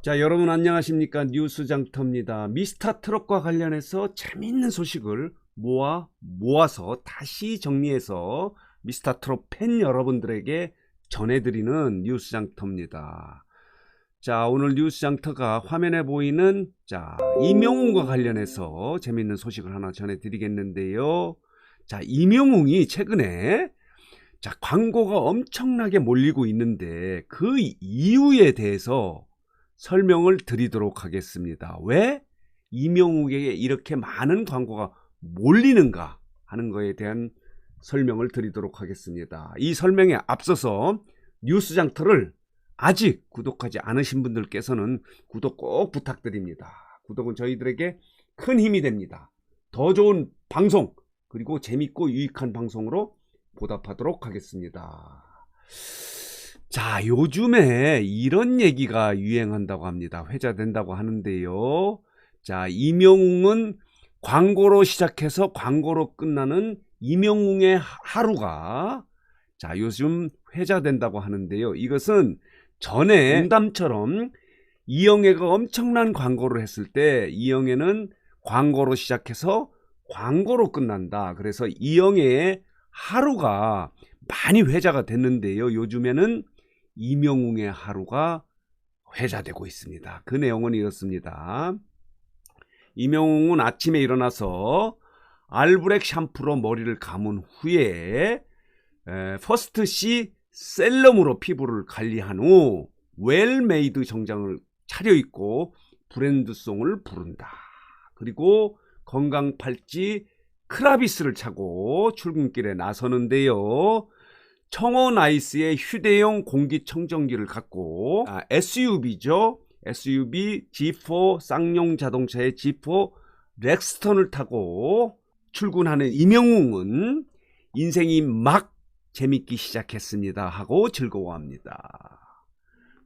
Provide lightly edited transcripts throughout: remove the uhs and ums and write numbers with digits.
자, 여러분 안녕하십니까? 뉴스장터입니다. 미스터 트롯과 관련해서 재미있는 소식을 모아서 다시 정리해서 미스터 트롯 팬 여러분들에게 전해드리는 뉴스장터입니다. 자, 오늘 뉴스장터가 화면에 보이는 이명웅과 관련해서 재미있는 소식을 하나 전해드리겠는데요. 자, 이명웅이 최근에 광고가 엄청나게 몰리고 있는데 그 이유에 대해서 설명을 드리도록 하겠습니다. 왜 이명웅에게 이렇게 많은 광고가 몰리는가 하는 것에 대한 설명을 드리도록 하겠습니다. 이 설명에 앞서서 뉴스장터를 아직 구독하지 않으신 분들께서는 구독 꼭 부탁드립니다. 구독은 저희들에게 큰 힘이 됩니다. 더 좋은 방송 그리고 재밌고 유익한 방송으로 보답하도록 하겠습니다. 자, 요즘에 이런 얘기가 유행한다고 합니다. 회자된다고 하는데요. 자, 이명웅은 광고로 시작해서 광고로 끝나는 이명웅의 하루가 요즘 회자된다고 하는데요. 이것은 전에 농담처럼 이영애가 엄청난 광고를 했을 때 이영애는 광고로 시작해서 광고로 끝난다. 그래서 이영애의 하루가 많이 회자가 됐는데요. 요즘에는 이명웅의 하루가 회자되고 있습니다. 그 내용은 이렇습니다. 이명웅은 아침에 일어나서 알브렉 샴푸로 머리를 감은 후에 퍼스트 C 셀럼으로 피부를 관리한 후 웰메이드 정장을 차려입고 브랜드송을 부른다. 그리고 건강 팔찌 크라비스를 차고 출근길에 나서는데요. 청원 아이스의 휴대용 공기청정기를 갖고 SUV죠. SUV G4 쌍용 자동차의 G4 렉스턴을 타고 출근하는 이명웅은 인생이 막 재밌기 시작했습니다 하고 즐거워합니다.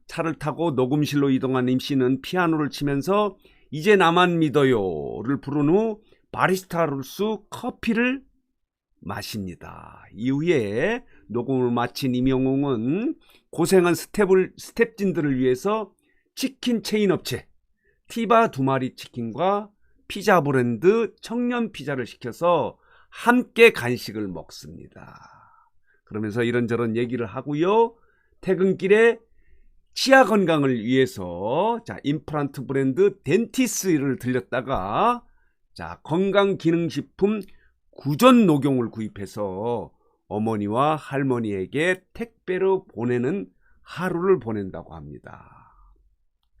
차를 타고 녹음실로 이동한 임씨는 피아노를 치면서 이제 나만 믿어요를 부른 후 바리스타로서 커피를 마십니다. 이후에 녹음을 마친 이명웅은 고생한 스텝진들을 위해서 치킨 체인 업체 티바 2마리 치킨과 피자 브랜드 청년 피자를 시켜서 함께 간식을 먹습니다. 그러면서 이런저런 얘기를 하고요. 퇴근길에 치아 건강을 위해서 임플란트 브랜드 덴티스를 들렸다가 건강기능식품 구전 녹용을 구입해서 어머니와 할머니에게 택배로 보내는 하루를 보낸다고 합니다.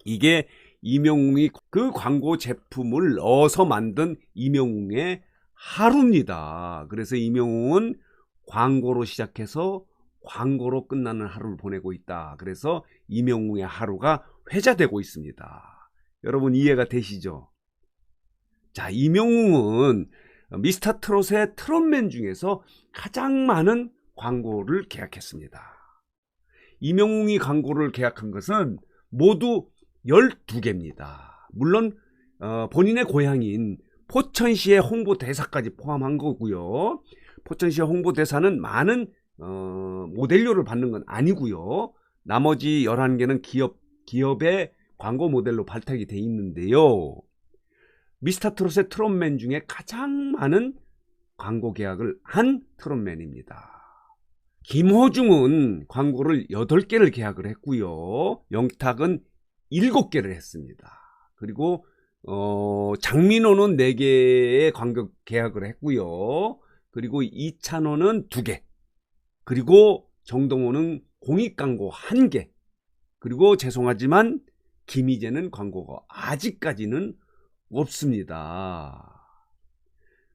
이게 이명웅이 그 광고 제품을 넣어서 만든 이명웅의 하루입니다. 그래서 이명웅은 광고로 시작해서 광고로 끝나는 하루를 보내고 있다. 그래서 이명웅의 하루가 회자되고 있습니다. 여러분 이해가 되시죠? 자, 이명웅은 미스터 트롯의 트롯맨 중에서 가장 많은 광고를 계약했습니다. 이명웅이 광고를 계약한 것은 모두 12개입니다. 물론 본인의 고향인 포천시의 홍보대사까지 포함한 거고요. 포천시의 홍보대사는 많은 모델료를 받는 건 아니고요. 나머지 11개는 기업의 광고 모델로 발탁이 돼 있는데요. 미스터 트롯의 트롯맨 중에 가장 많은 광고 계약을 한 트롯맨입니다. 김호중은 광고를 8개를 계약을 했고요. 영탁은 7개를 했습니다. 그리고 장민호는 4개의 광고 계약을 했고요. 그리고 이찬호는 2개. 그리고 정동호는 공익광고 1개. 그리고 죄송하지만 김희재는 광고가 아직까지는 없습니다.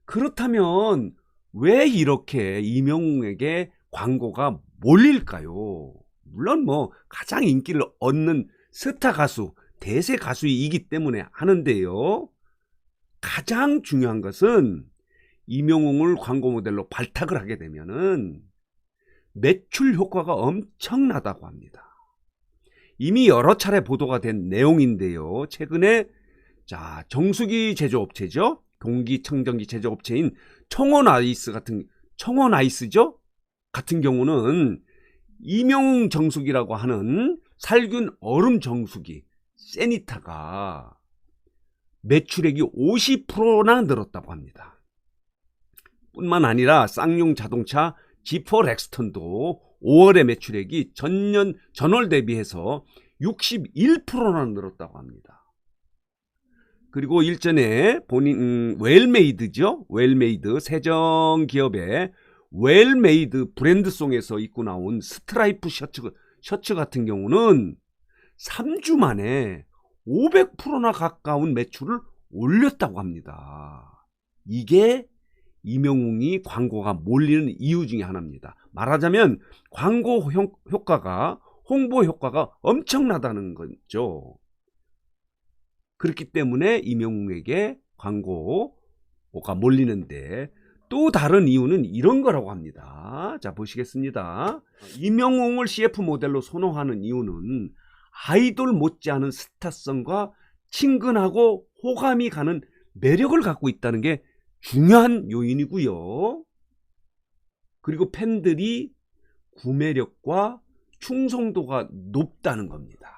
그렇다면 왜 이렇게 이명웅에게 광고가 몰릴까요? 물론 가장 인기를 얻는 스타 가수, 대세 가수이기 때문에 하는데요. 가장 중요한 것은 이명웅을 광고 모델로 발탁을 하게 되면은 매출 효과가 엄청나다고 합니다. 이미 여러 차례 보도가 된 내용인데요. 최근에 정수기 제조업체죠. 공기청정기 제조업체인 청원아이스죠. 같은 경우는 이명웅 정수기라고 하는 살균 얼음 정수기 세니타가 매출액이 50%나 늘었다고 합니다. 뿐만 아니라 쌍용 자동차 지퍼 렉스턴도 5월의 매출액이 전월 대비해서 61%나 늘었다고 합니다. 그리고 일전에 본인 웰메이드죠. 웰메이드 세정기업의 웰메이드 브랜드송에서 입고 나온 스트라이프 셔츠 같은 경우는 3주 만에 500%나 가까운 매출을 올렸다고 합니다. 이게 임영웅이 광고가 몰리는 이유 중에 하나입니다. 말하자면 광고 효과가, 홍보 효과가 엄청나다는 거죠. 그렇기 때문에 임영웅에게 광고가 몰리는데, 또 다른 이유는 이런 거라고 합니다. 자, 보시겠습니다. 임영웅을 CF 모델로 선호하는 이유는 아이돌 못지않은 스타성과 친근하고 호감이 가는 매력을 갖고 있다는 게 중요한 요인이고요. 그리고 팬들이 구매력과 충성도가 높다는 겁니다.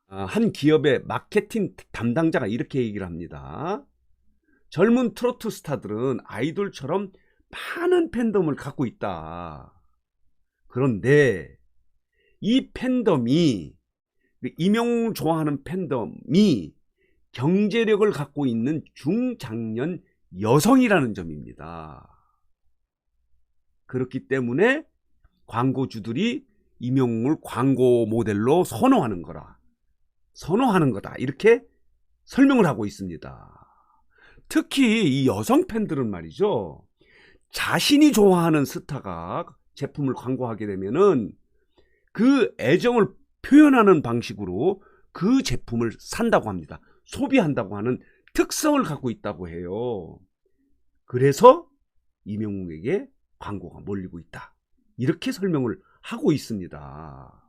한 기업의 마케팅 담당자가 이렇게 얘기를 합니다. 젊은 트로트 스타들은 아이돌처럼 많은 팬덤을 갖고 있다. 그런데 이 팬덤이, 임영웅을 좋아하는 팬덤이 경제력을 갖고 있는 중장년 여성이라는 점입니다. 그렇기 때문에 광고주들이 임영웅을 광고 모델로 선호하는 거다. 이렇게 설명을 하고 있습니다. 특히 이 여성 팬들은 말이죠. 자신이 좋아하는 스타가 제품을 광고하게 되면은 그 애정을 표현하는 방식으로 그 제품을 산다고 합니다. 소비한다고 하는 특성을 갖고 있다고 해요. 그래서 임영웅에게 광고가 몰리고 있다. 이렇게 설명을 하고 있습니다.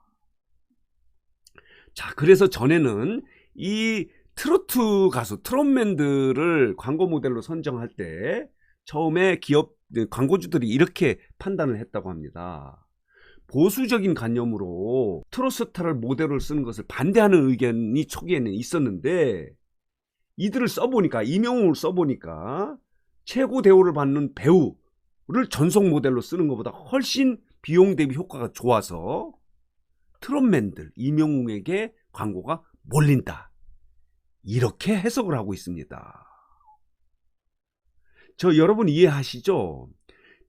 자, 그래서 전에는 이 트로트 가수, 트롯맨들을 광고 모델로 선정할 때 처음에 기업 광고주들이 이렇게 판단을 했다고 합니다. 보수적인 관념으로 트로트 스타를 모델로 쓰는 것을 반대하는 의견이 초기에는 있었는데, 이들을 써보니까, 임영웅을 써보니까 최고 대우를 받는 배우를 전속 모델로 쓰는 것보다 훨씬 비용 대비 효과가 좋아서 트롯맨들, 임영웅에게 광고가 몰린다. 이렇게 해석을 하고 있습니다. 여러분 이해하시죠?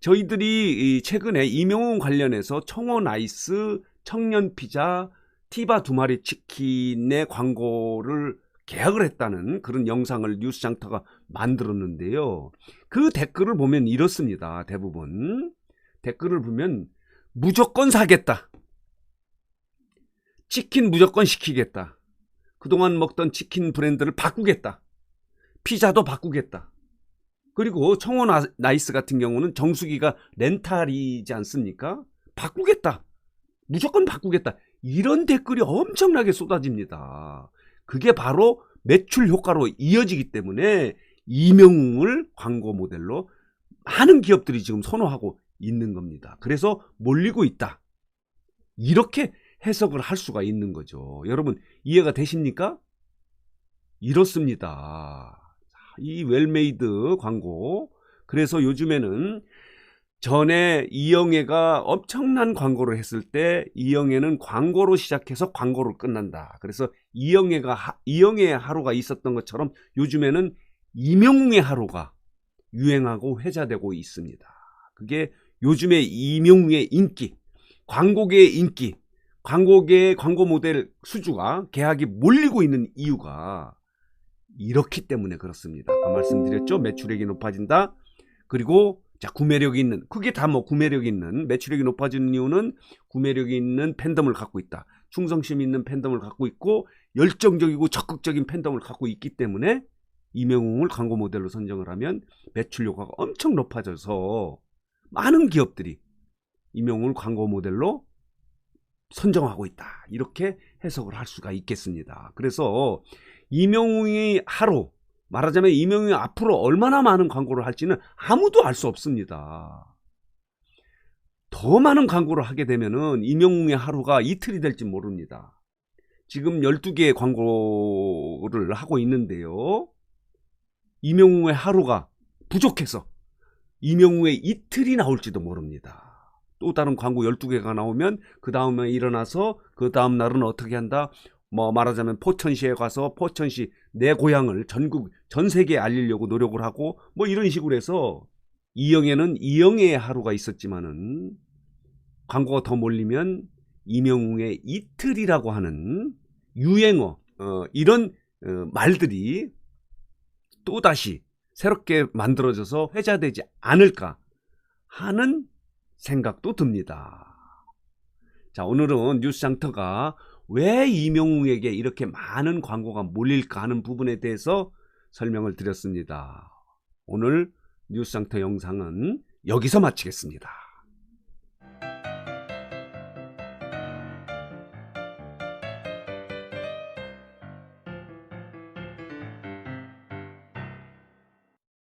저희들이 최근에 임영웅 관련해서 청원 아이스, 청년 피자, 티바 2마리 치킨의 광고를 계약을 했다는 그런 영상을 뉴스장터가 만들었는데요. 그 댓글을 보면 이렇습니다. 대부분 댓글을 보면 무조건 사겠다, 치킨 무조건 시키겠다, 그동안 먹던 치킨 브랜드를 바꾸겠다, 피자도 바꾸겠다, 그리고 청원 나이스 같은 경우는 정수기가 렌탈이지 않습니까? 바꾸겠다, 무조건 바꾸겠다, 이런 댓글이 엄청나게 쏟아집니다. 그게 바로 매출 효과로 이어지기 때문에 임영웅을 광고 모델로 많은 기업들이 지금 선호하고 있는 겁니다. 그래서 몰리고 있다. 이렇게 해석을 할 수가 있는 거죠. 여러분 이해가 되십니까? 이렇습니다. 이 웰메이드 광고. 그래서 요즘에는 전에 이영애가 엄청난 광고를 했을 때 이영애는 광고로 시작해서 광고로 끝난다. 그래서 이영애의 하루가 있었던 것처럼 요즘에는 임영웅의 하루가 유행하고 회자되고 있습니다. 그게 요즘의 임영웅의 인기, 광고계의 인기, 광고계의 광고 모델 수주가 계약이 몰리고 있는 이유가 이렇기 때문에 그렇습니다. 아까 말씀드렸죠. 매출액이 높아진다. 그리고 자, 구매력이 있는, 그게 다 구매력이 있는, 매출액이 높아지는 이유는 구매력이 있는 팬덤을 갖고 있다. 충성심 있는 팬덤을 갖고 있고 열정적이고 적극적인 팬덤을 갖고 있기 때문에 임영웅을 광고 모델로 선정을 하면 매출 효과가 엄청 높아져서 많은 기업들이 임영웅을 광고 모델로 선정하고 있다. 이렇게 해석을 할 수가 있겠습니다. 그래서 임영웅이 하루, 말하자면 임영웅이 앞으로 얼마나 많은 광고를 할지는 아무도 알 수 없습니다. 더 많은 광고를 하게 되면은 임영웅의 하루가 이틀이 될지 모릅니다. 지금 12개의 광고를 하고 있는데요. 이명웅의 하루가 부족해서 이명웅의 이틀이 나올지도 모릅니다. 또 다른 광고 12개가 나오면 그 다음에 일어나서 그 다음 날은 어떻게 한다? 뭐 말하자면 포천시에 가서 포천시 내 고향을 전 세계에 알리려고 노력을 하고 뭐 이런 식으로 해서 이영애는 이영애의 하루가 있었지만은 광고가 더 몰리면 이명웅의 이틀이라고 하는 유행어 이런 말들이 또다시 새롭게 만들어져서 회자되지 않을까 하는 생각도 듭니다. 자, 오늘은 뉴스장터가 왜 이명웅에게 이렇게 많은 광고가 몰릴까 하는 부분에 대해서 설명을 드렸습니다. 오늘 뉴스장터 영상은 여기서 마치겠습니다.